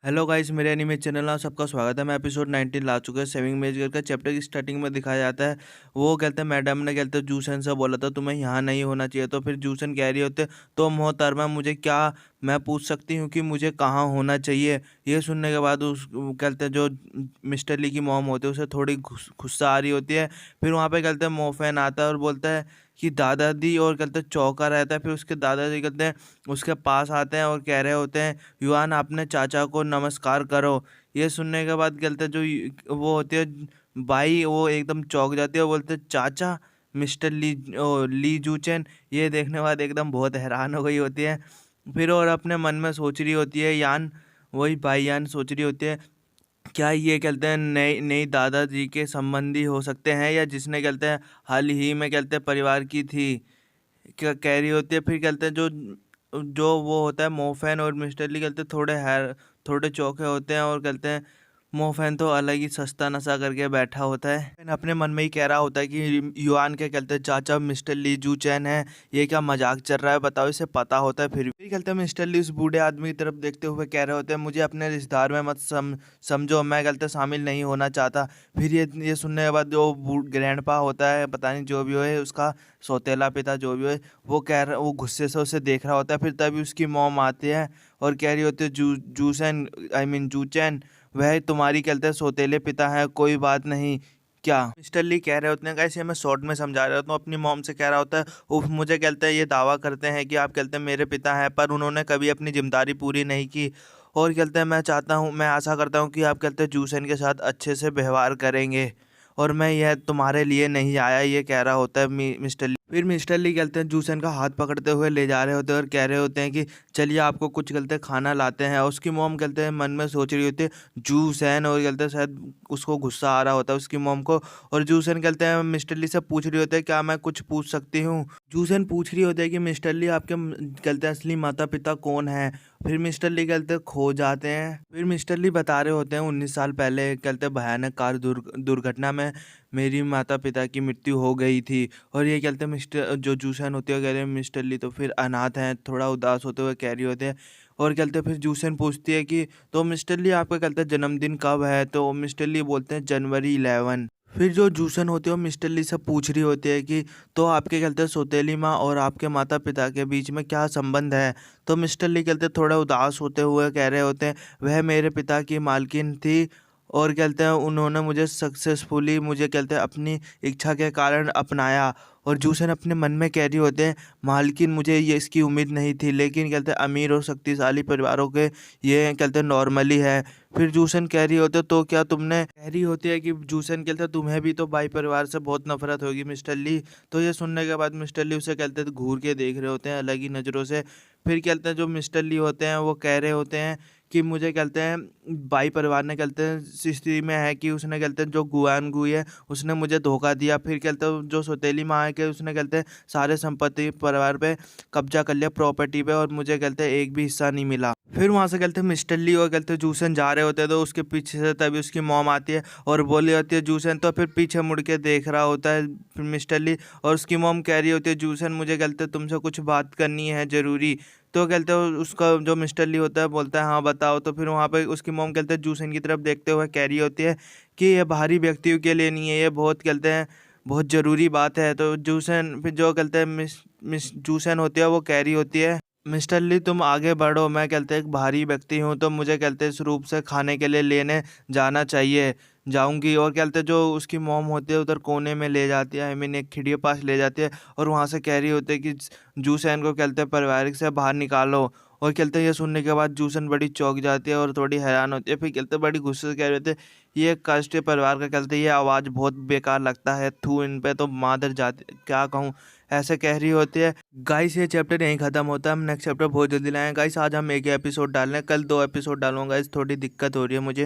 Hello guys, मेरे anime channel में सबका स्वागत है। मैं एपिसोड 19 ला चुका है। सेविंग मेजर का चैप्टर की स्टार्टिंग में दिखाया जाता है। वो कहते हैं मैडम ने कहते हैं जूसन से बोला था तुम्हें यहाँ नहीं होना चाहिए। तो फिर जूसन कह रही होते तो मोहतरमा मुझे क्या, मैं पूछ सकती हूँ कि मुझे कहाँ होना चाहिए। ये सुनने के बाद उस कहते हैं जो मिस्टर ली की मॉम होती है उसे थोड़ी गुस्सा आ रही होती है। फिर वहाँ पे कहते हैं मोफैन आता है और बोलता है कि दादाजी, और कहते हैं चौंका रहता है। फिर उसके दादाजी कहते हैं उसके पास आते हैं और कह रहे होते हैं युआन अपने चाचा को नमस्कार करो। ये सुनने के बाद कहते हैं जो वो होती है बाई, वो एकदम चौंक जाती है और बोलते हैं चाचा, मिस्टर ली जूचेन। ये देखने के बाद एकदम बहुत हैरान हो गई होती है। फिर और अपने मन में सोच रही होती है यान, वही भाई यान सोच रही होती है क्या ये कहते हैं नई नई दादाजी के संबंधी हो सकते हैं, या जिसने कहते हैं हाल ही में कहते हैं परिवार की थी, क्या कह रही होती है। फिर कहते हैं जो जो वो होता है मोफैन और मिस्टर ली कहते हैं थोड़े चौके होते हैं और कहते हैं मोफैन तो अलग ही सस्ता नशा करके बैठा होता है। मोफैन अपने मन में ही कह रहा होता है कि युआन के कहते हैं चाचा मिस्टर ली जू चैन है, ये क्या मजाक चल रहा है, बताओ इसे पता होता है फिर भी कहते हैं मिस्टर ली उस बूढ़े आदमी की तरफ देखते हुए कह रहे होते हैं मुझे अपने रिश्तेदार में मत समझो, मैं कहते शामिल नहीं होना चाहता। फिर ये सुनने के बाद जो ग्रैंडपा होता है, पता नहीं जो भी हो है उसका सौतेला पिता जो भी हो, वो गुस्से से उसे देख रहा होता है। फिर तभी उसकी मॉम आती है और कह रही होती है जूसन आई मीन जूचैन, वह तुम्हारी कहते हैं सौतेले पिता है, कोई बात नहीं क्या। मिस्टर ली कह रहे होते हैं कैसे, मैं शॉर्ट में समझा रहा होता हूँ, अपनी मॉम से कह रहा होता है मुझे कहते हैं ये दावा करते हैं कि आप कहते हैं मेरे पिता हैं, पर उन्होंने कभी अपनी जिम्मेदारी पूरी नहीं की। और कहते हैं मैं आशा करता हूँ कि आप कहते हैं जूसन के साथ अच्छे से व्यवहार करेंगे, और मैं यह तुम्हारे लिए नहीं आया, ये कह रहा होता है मिस्टर ली। फिर मिस्टर ली कहते हैं जूसन का हाथ पकड़ते हुए ले जा रहे होते हैं और कह रहे होते हैं कि चलिए आपको कुछ कहते खाना लाते हैं। और उसकी मोम कहते हैं मन में सोच रही होती है जूसन, और कहते हैं शायद उसको गुस्सा आ रहा होता है उसकी मोम को। और जूसन कहते हैं मिस्टर ली से पूछ रही होते हैं क्या मैं कुछ पूछ सकती हूँ। जूसन पूछ रही होती है कि मिस्टर ली आपके कहते हैं असली माता पिता कौन है। फिर मिस्टर ली कहते हैं खो जाते हैं। फिर मिस्टर ली बता रहे होते हैं 19 साल पहले कहते भयानक कार दुर्घटना में मेरी माता पिता की मृत्यु हो गई थी। और ये कहते हैं मिस्टर जो जूसन होते हैं कह रहे हैं मिस्टर ली तो फिर अनाथ हैं, थोड़ा उदास होते हुए कह रही होते हैं। और कहते हैं फिर जूसन पूछती है कि तो मिस्टर ली आपका कहते हैं जन्मदिन कब है। तो मिस्टर ली बोलते हैं जनवरी 11। फिर जो जूसन होती है वो मिस्टर ली से पूछ रही होती है कि तो आपके कहते हैं सौतेली माँ और आपके माता पिता के बीच में क्या संबंध है। तो मिस्टर ली कहते हैं थोड़ा उदास होते हुए कह रहे होते हैं वह मेरे पिता की मालकिन थी, और कहते हैं उन्होंने मुझे सक्सेसफुली मुझे कहते हैं अपनी इच्छा के कारण अपनाया। और जूसन अपने मन में कह रही होते हैं मालकिन मुझे ये इसकी उम्मीद नहीं थी, लेकिन कहते हैं अमीर और शक्तिशाली परिवारों के ये कहते हैं नॉर्मली है। फिर जूसन कह रही होते तो क्या तुमने कह रही होती है कि जूसन कहते हैं तुम्हें भी तो भाई परिवार से बहुत नफरत होगी मिस्टर ली। तो ये सुनने के बाद मिस्टर ली उसे कहते हैं घूर के देख रहे होते हैं अलग ही नज़रों से। फिर कहते हैं जो मिस्टर ली होते हैं वो कह रहे होते हैं कि मुझे कहते हैं भाई परिवार ने कहते हैं स्थिति में है कि उसने कहते हैं जो गुआन गुई है उसने मुझे धोखा दिया। फिर कहते हैं जो सौतेली माँ है कि उसने कहते हैं सारे संपत्ति परिवार पे कब्जा कर लिया, प्रॉपर्टी पे, और मुझे कहते हैं एक भी हिस्सा नहीं मिला। फिर वहाँ से कहते हैं मिस्टर ली और कहते हैं जूसन जा रहे होते हैं तो उसके पीछे से तभी उसकी मॉम आती है और बोली होती है जूसन, तो फिर पीछे मुड़ के देख रहा होता है फिर मिस्टर ली। और उसकी मॉम कह रही होती है जूसन मुझे कहते हैं तुमसे कुछ बात करनी है ज़रूरी। तो कहते हैं उसका जो मिस्टर ली होता है बोलता है हाँ बताओ। तो फिर वहाँ पे उसकी मॉम कहते हैं जूसन की तरफ देखते हुए कह रही होती है कि ये बाहरी व्यक्तियों के लिए नहीं है, ये बहुत कहते हैं बहुत ज़रूरी बात है। तो जूसन फिर जो कहते हैं मिस जूसन होती है वो कह रही होती है मिस्टर ली तुम आगे बढ़ो, मैं कहते हैं एक भारी व्यक्ति हूँ तो मुझे कहते हैं इस रूप से खाने के लिए लेने जाना चाहिए, जाऊंगी। और कहते हैं जो उसकी मॉम होती है उधर कोने में ले जाती है, आई मीन एक खिड़की के पास ले जाती है और वहाँ से कह रही होती है कि जूसन को कहते हैं पारिवारिक से बाहर निकालो। और कहते हैं ये सुनने के बाद जूसन बड़ी चौंक जाती है और थोड़ी हैरान होती है। फिर कहते हैं बड़ी गुस्से से कह रहे थे ये काष्टीय परिवार का कहते हैं ये आवाज़ बहुत बेकार लगता है, थू इन पे तो मादर जाती क्या कहूँ, ऐसे कह रही होती है। गाइस ये चैप्टर यहीं खत्म होता है, हम नेक्स्ट चैप्टर बहुत जल्दी लाएंगे गाइस। आज हम एक एपिसोड डाल रहे हैं, कल 2 एपिसोड डालूंगा गाइस, थोड़ी दिक्कत हो रही है मुझे।